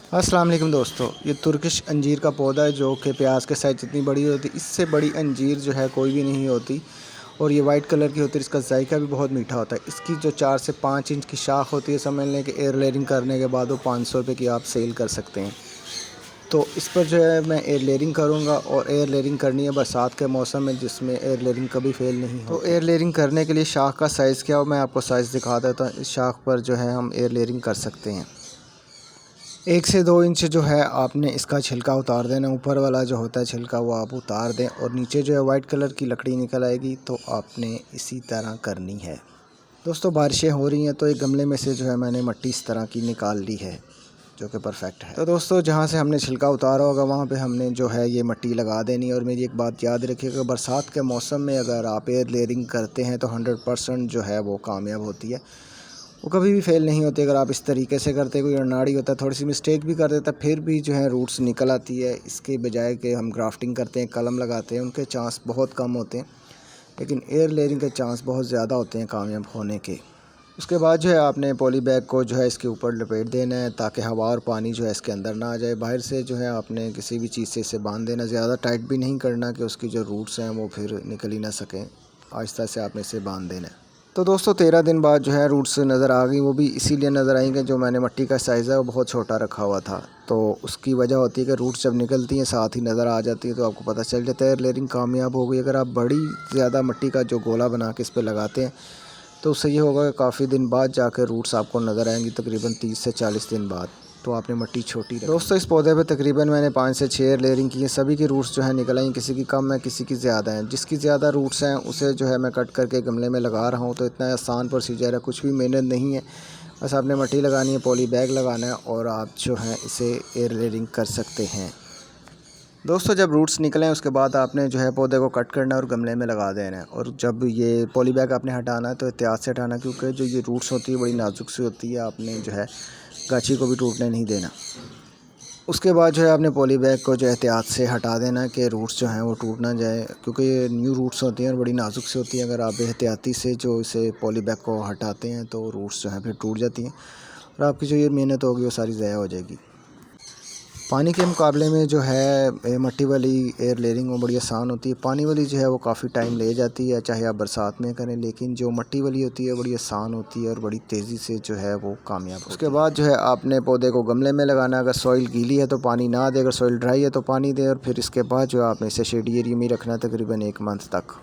अस्सलाम वालेकुम दोस्तों, ये तुर्किश अंजीर का पौधा है जो कि प्याज के साइज़ जितनी बड़ी होती है, इससे बड़ी अंजीर जो है कोई भी नहीं होती। और ये वाइट कलर की होती है। इसका जायका भी बहुत मीठा होता है। इसकी जो 4 से 5 इंच की शाख होती है, समझ लें कि एयर लेयरिंग करने के बाद वो 500 रुपये की आप सेल कर सकते हैं। तो इस पर जो है मैं एयर लेयरिंग करूँगा, और एयर लेयरिंग करनी है बरसात के मौसम में, जिसमें एयर लेयरिंग कभी फेल नहीं हो। तो एयर लेयरिंग करने के लिए शाख का साइज़ क्या हो, मैं आपको साइज़ दिखा देता हूँ। इस शाख पर जो है हम एयर लेयरिंग कर सकते हैं। 1 से 2 इंच जो है आपने इसका छिलका उतार देना। ऊपर वाला जो होता है छिलका वो आप उतार दें, और नीचे जो है वाइट कलर की लकड़ी निकल आएगी, तो आपने इसी तरह करनी है। दोस्तों, बारिशें हो रही हैं तो एक गमले में से जो है मैंने मिट्टी इस तरह की निकाल ली है, जो कि परफेक्ट है। तो दोस्तों, जहाँ से हमने छिलका उतारा होगा वहाँ पे हमने जो है ये मिट्टी लगा देनी है। और मेरी एक बात याद रखिएगा, बरसात के मौसम में अगर आप एयर लेयरिंग करते हैं तो 100% जो है वो कामयाब होती है, वो कभी भी फेल नहीं होती। अगर आप इस तरीके से करते, कोई अनाड़ी होता है, थोड़ी सी मिस्टेक भी कर देता है, फिर भी जो है रूट्स निकल आती है। इसके बजाय कि हम ग्राफ्टिंग करते हैं, कलम लगाते हैं, उनके चांस बहुत कम होते हैं, लेकिन एयर लेयरिंग के चांस बहुत ज़्यादा होते हैं कामयाब होने के। उसके बाद जो है आपने पॉली बैग को जो है इसके ऊपर लपेट देना है, ताकि हवा और पानी जो है इसके अंदर ना आ जाए। बाहर से जो है आपने किसी भी चीज़ से इसे बांध देना, ज़्यादा टाइट भी नहीं करना कि उसकी जो रूट्स हैं वो फिर निकल ही ना सकें। आहिस्ता से आपने इसे बांध देना है। तो दोस्तों, 13 दिन बाद जो है रूट्स नज़र आ गई। वो भी इसीलिए नज़र आई कि जो मैंने मिट्टी का साइज़ है वो बहुत छोटा रखा हुआ था। तो उसकी वजह होती है कि रूट्स जब निकलती हैं साथ ही नज़र आ जाती है, तो आपको पता चल जाता है एयर लेयरिंग कामयाब हो गई। अगर आप बड़ी ज़्यादा मिट्टी का जो गोला बना के इस पर लगाते हैं, तो उससे ये होगा कि काफ़ी दिन बाद जाकर रूट्स आपको नज़र आएंगी, तकरीबन 30 से 40 दिन बाद। तो आपने मिट्टी छोटी रखी। दोस्तों, इस पौधे पे तकरीबन मैंने 5 से 6 एयर लेयरिंग की है। सभी की रूट्स जो है निकल आई, किसी की कम है, किसी की ज़्यादा है। जिसकी ज़्यादा रूट्स हैं उसे जो है मैं कट करके गमले में लगा रहा हूँ। तो इतना आसान प्रोसीजर है, कुछ भी मेहनत नहीं है। बस आपने मिट्टी लगानी है, पॉली बैग लगाना है, और आप जो है इसे एयर लेयरिंग कर सकते हैं। दोस्तों, जब रूट्स निकलें उसके बाद आपने जो है पौधे को कट करना है और गमले में लगा देना है। और जब ये पॉली बैग आपने हटाना है तो एहतियात से हटाना, क्योंकि जो ये रूट्स होती है बड़ी नाजुक सी होती है। आपने जो है गाछी को भी टूटने नहीं देना। उसके बाद जो है आपने पॉली बैग को जो एहतियात से हटा देना कि रूट्स जो हैं वो टूट ना जाए, क्योंकि ये न्यू रूट्स होती हैं और बड़ी नाजुक सी होती हैं। अगर आप एहतियाती से जो इसे पॉली बैग को हटाते हैं तो रूट्स जो हैं फिर टूट जाती हैं, और आपकी जो ये मेहनत होगी वो सारी ज़ाया हो जाएगी। पानी के मुकाबले में जो है मिट्टी वाली एयर लेयरिंग वो बड़ी आसान होती है। पानी वाली जो है वो काफ़ी टाइम ले जाती है, चाहे आप बरसात में करें, लेकिन जो मिट्टी वाली होती है बड़ी आसान होती है और बड़ी तेज़ी से जो है वो कामयाब होती है। उसके बाद जो है आपने पौधे को गमले में लगाना है। अगर सॉइल गीली है तो पानी ना दे, अगर सॉइल ड्राई है तो पानी दे। और फिर इसके बाद जो है आपने इसे शेडी एरिया में रखना है तकरीबन 1 मंथ तक।